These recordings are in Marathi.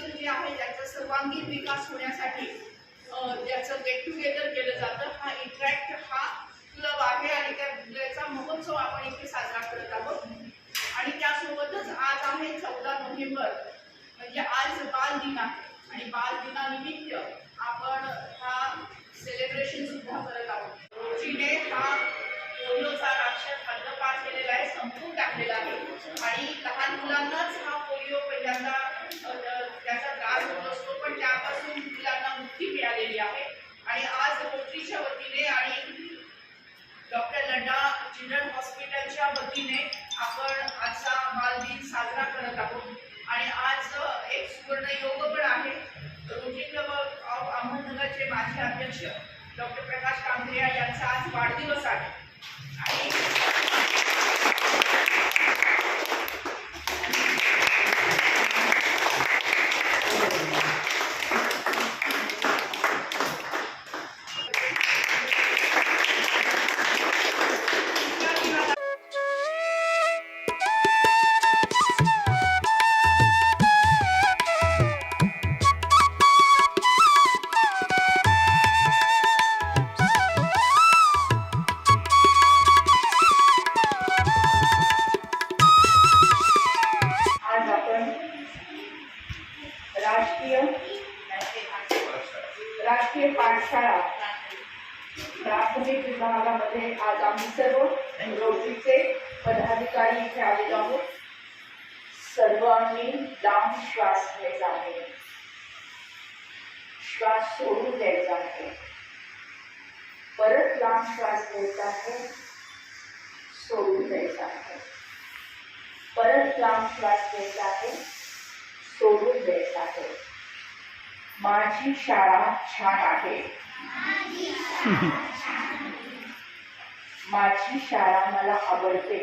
मुलं जी आहे त्यांचा सर्वांगीण विकास होण्यासाठी त्याचं गेट टुगेदर केलं जातं. हा इंटरॅक्ट हा क्लब आहे आणि त्याचा महोत्सव आपण इथे साजरा करत आहोत. आणि त्यासोबतच आज आहे 14 नोव्हेंबर, म्हणजे आज बाल दिन आहे आणि बाल दिनानिमित्त आपण हा सेलिब्रेशन सुद्धा करत आहोत. रोजीने हा पोलिओचा राक्षस हद्दपार केलेला आहे, संपवून टाकलेला आहे आणि लहान मुलांनाच हा पोलिओ पहिल्यांदा त्याचा त्रास होत असतो, पण त्यापासून मुलांना मुक्ती मिळालेली आहे. आणि आज रोटरीच्या वतीने आणि डॉक्टर लड्डा चिल्ड्रन हॉस्पिटलच्या वतीने आपण आजचा बालदिन साजरा करत आहोत. आणि आज एक सुवर्ण योग पण आहे. रोटरी क्लब ऑफ अहमदनगरचे माजी अध्यक्ष डॉक्टर प्रकाश कांबळे यांचा आज वाढदिवस आहे. राष्ट्रीय पाठशाळा प्राथमिक विभागामध्ये आज आम्ही सर्व रोटरीचे पदाधिकारी इथे आलेलो आहोत. सर्वांनी लांब श्वास घ्यायचा आहे, श्वास सोडून द्यायचा आहे, परत लांब श्वास घ्यायचा आहे, सोडून द्यायचा आहे, परत लांब श्वास घ्यायचा आहे, सोडून द्यायचा आहे. माझी शाळा छान आहे, माझी शाळा मला आवडते,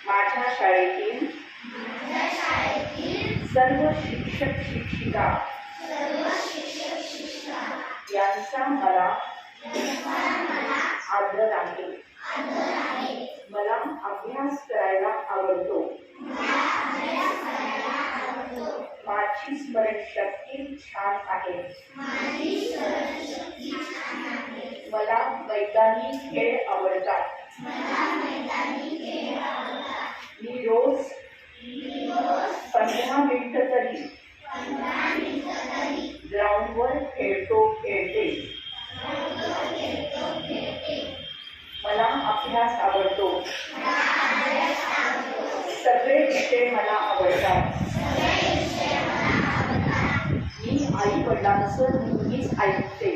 माझ्या शाळेतील सर्व शिक्षक शिक्षिका यांचा मला आदर आहे. मला अभ्यास करायला आवडतो, माझी स्मरणशक्ती छान आहे, मला मैदानी खेळ आवडतात, मी रोज 15 मिनिटं तरी ग्राउंडवर खेळते, मला अभ्यास आवडतो, सगळे विषय मला आवडतात, मी आई वडिलांचं नेहमीच ऐकते,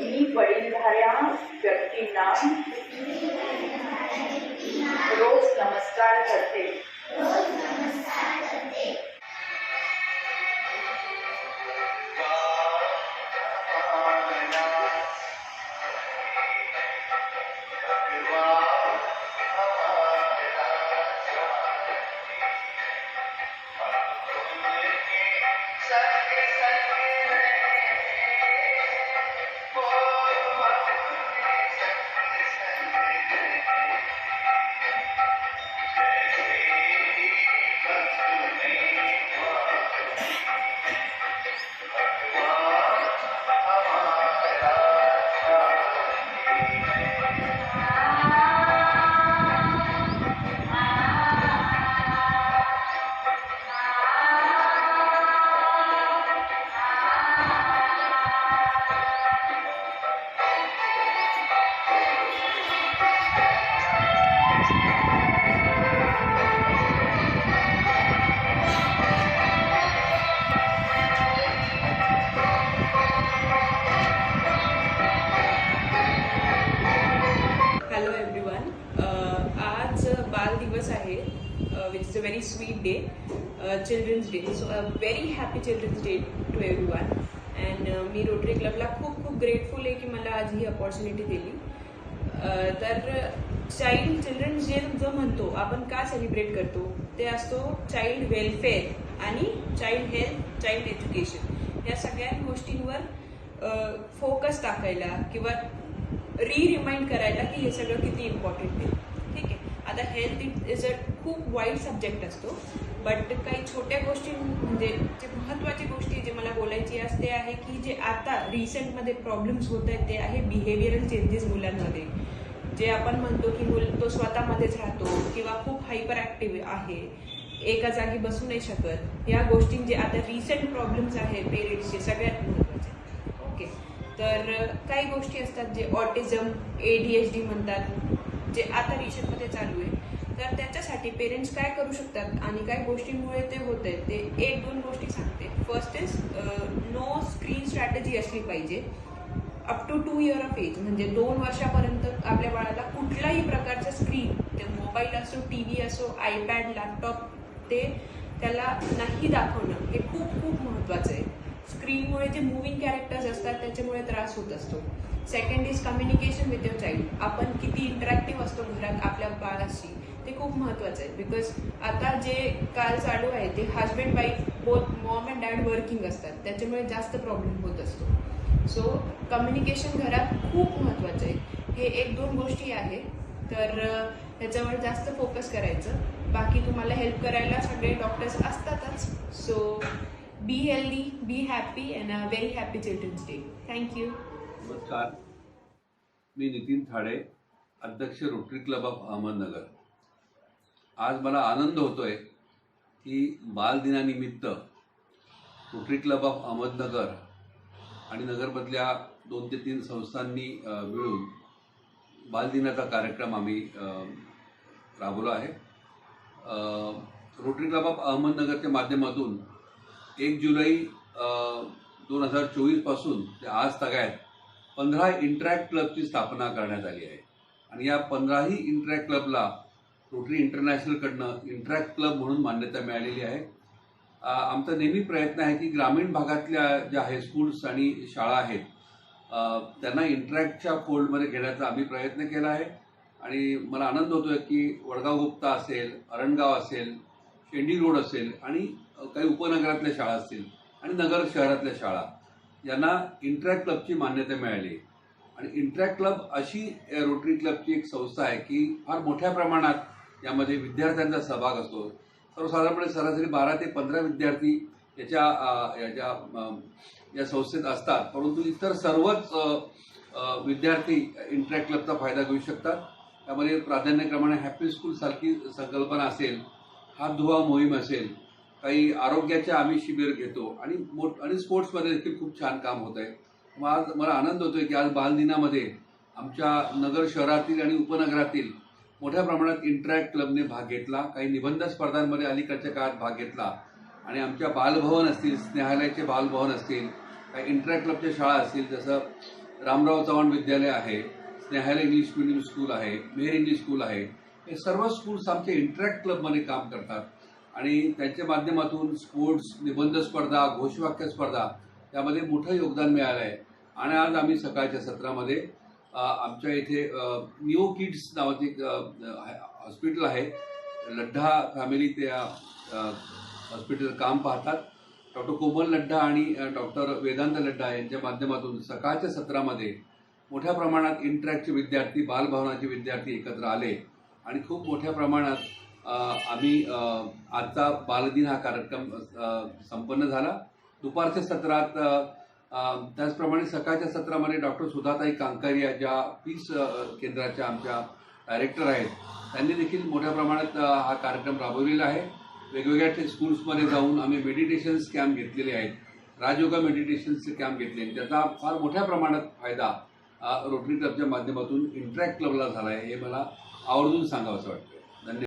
मी वडीलधाऱ्या व्यक्तींना रोज नमस्कार करते, which is a very sweet day, Children's Day. So a very happy Children's Day to everyone. And मी रोटरी क्लबला खूप ग्रेटफुल आहे की मला आज ही अपॉर्च्युनिटी दिली. तर चिल्ड्रन्स डे जो म्हणतो आपण का सेलिब्रेट करतो ते असतो चाइल्ड वेलफेअर आणि चाइल्ड हेल्थ, चाइल्ड एज्युकेशन या सगळ्या गोष्टींवर फोकस टाकायला किंवा रिमाइंड करायला की हे सगळं किती इम्पॉर्टंट आहे. ठीक आहे. आता हेल्थ इज अ खूप वाईड सब्जेक्ट असतो, बट काही छोट्या गोष्टी म्हणजे जे महत्त्वाची गोष्टी जे मला बोलायची असते आहे की जे आता रिसेंटमध्ये प्रॉब्लेम्स होत आहेत ते आहे बिहेवियरल चेंजेस मुलांमध्ये. जे आपण म्हणतो की तो स्वतःमध्येच राहतो किंवा खूप हायपर ॲक्टिव्ह आहे, एका जागी बसू नाही शकत, या गोष्टींचे आता रिसेंट प्रॉब्लेम्स आहे पेरेंट्सचे सगळ्यात महत्त्वाचे. ओके, तर काही गोष्टी असतात जे ऑटिझम, ADHD म्हणतात, जे आता रिसेंटमध्ये चालू आहे. तर त्याच्यासाठी पेरेंट्स काय करू शकतात आणि काय गोष्टींमुळे ते होत आहे ते 1-2 गोष्टी सांगते. First is no screen strategy असली पाहिजे up to 2 year of age. म्हणजे 2 वर्षापर्यंत आपल्या बाळाला कुठलाही प्रकारचा स्क्रीन, ते मोबाईल असो, TV असो, iPad, लॅपटॉप, ते त्याला नाही दाखवणं हे खूप खूप महत्त्वाचं आहे. स्क्रीनमुळे जे मूविंग कॅरेक्टर्स असतात त्याच्यामुळे त्रास होत असतो. Second is communication with your child. आपण किती इंटरॅक्टिव्ह असतो घरात आपल्या बाळाशी ते खूप महत्त्वाचं आहे. बिकॉज आता जे काल चालू आहे ते husband wife both Maugham and dad working असतात, त्याच्यामुळे जास्त प्रॉब्लेम होत असतो. सो कम्युनिकेशन घरात खूप महत्त्वाचं आहे. हे 1-2 गोष्टी आहे, तर त्याच्यावर जास्त फोकस करायचं. बाकी तुम्हाला हेल्प करायला सगळे डॉक्टर्स असतातच. So be healthy, be happy and a very happy children's day. Thank you. नमस्कार, मी नितीन थाडे, अध्यक्ष रोटरी क्लब ऑफ अहमदनगर. आज मला आनंद होतोय की बालदिनानिमित्त रोटरी क्लब ऑफ अहमदनगर आणि नगरमधल्या 2 ते 3 संस्थांनी मिळून बालदिनाचा कार्यक्रम आम्ही राबवला आहे. रोटरी क्लब ऑफ अहमदनगरच्या माध्यमातून 1 जुलै 2024 पासून ते आज तागायत 15 इंटरॅक्ट क्लबची स्थापना करण्यात आली आहे आणि या 15ही इंटरॅक्ट क्लबला रोटरी इंटरनॅशनलकडनं इंटरॅक्ट क्लब म्हणून मान्यता मिळालेली आहे. आमचा नेहमी प्रयत्न आहे की ग्रामीण भागातल्या ज्या हायस्कूल्स आणि शाळा आहेत त्यांना इंटरॅक्टच्या फोल्डमध्ये घेण्याचा आम्ही प्रयत्न केला आहे. आणि मला आनंद होतोय की वडगाव गुप्ता असेल, अरणगाव असेल, शेंडी रोड असेल आणि काही उपनगरातल्या शाळा असतील आणि नगर शहरातल्या शाळा यांना इंटरॅक्ट क्लबची मान्यता मिळाली. आणि इंटरॅक्ट क्लब अशी रोटरी क्लबची एक संस्था आहे की फार मोठ्या प्रमाणात यामध्ये विद्यार्थ्यांचा सहभाग असतो. सर्वसाधारणपणे सरासरी 12 ते 15 विद्यार्थी या संस्थेत असतात, परंतु इतर सर्वच विद्यार्थी इंटरॅक्ट क्लबचा फायदा घेऊ शकतात. त्यामध्ये प्राधान्यक्रमाने हॅपी स्कूल सारखी संकल्पना असेल, हात धुवा मोहीम असेल, काही आरोग्याचे आम्ही शिबिर घेतो आणि स्पोर्ट्समध्ये देखील खूप छान काम होत आहे. आज मला आनंद होतोय की आज बालदिनामध्ये आमच्या नगर शहरातील आणि उपनगरातील मोठ्या प्रमाणात इंटरॅक्ट क्लबने भाग घेतला. काही निबंध स्पर्धांमध्ये अलीकडच्या काळात भाग घेतला आणि आमच्या बालभवन असतील, स्नेहालयाचे बालभवन असतील, काही इंटरॅक्ट क्लबच्या शाळा असतील, जसं रामराव चव्हाण विद्यालय आहे, स्नेहालय इंग्लिश मीडियम स्कूल आहे, मेहर इंग्लिश स्कूल आहे, हे सर्व स्कूल्स आमचे इंटरॅक्ट क्लबमध्ये काम करतात आणि त्यांच्या माध्यमातून स्पोर्ट्स, निबंध स्पर्धा, घोषवाक्य स्पर्धा यामध्ये मोठं योगदान मिळालं आहे. आणि आज आम्ही सकाळच्या सत्रामध्ये आमच्या इथे निओ किड्स नावाचे एक हॉस्पिटल आहे, लड्ढा फॅमिली त्या हॉस्पिटल काम पाहतात. डॉक्टर कोमल लड्ढा आणि डॉक्टर वेदांत लड्ढा यांच्या माध्यमातून सकाळच्या सत्रामध्ये मोठ्या प्रमाणात इंटरॅक्टचे विद्यार्थी, बालभवनाचे विद्यार्थी एकत्र आले आणि खूप मोठ्या प्रमाणात आम्ही आजचा बालदिन हा कार्यक्रम संपन्न झाला. दुपारच्या सत्रात त्याचप्रमाणे सकाळच्या सत्रामध्ये डॉक्टर सुधाताई कांकारिया ज्या पीस केंद्राच्या आमच्या डायरेक्टर आहेत, त्यांनी देखील मोठ्या प्रमाणात हा कार्यक्रम राबवलेला आहे. वेगवेगळ्या स्कूल्समध्ये जाऊन आम्ही मेडिटेशन्स कॅम्प घेतलेले आहेत, राजयोगा मेडिटेशन्सचे कॅम्प घेतले आणि त्याचा फार मोठ्या प्रमाणात फायदा रोटरी क्लबच्या माध्यमातून इंटरॅक्ट क्लबला झाला आहे, हे मला आवर्जून सांगावंसं वाटतं. धन्यवाद.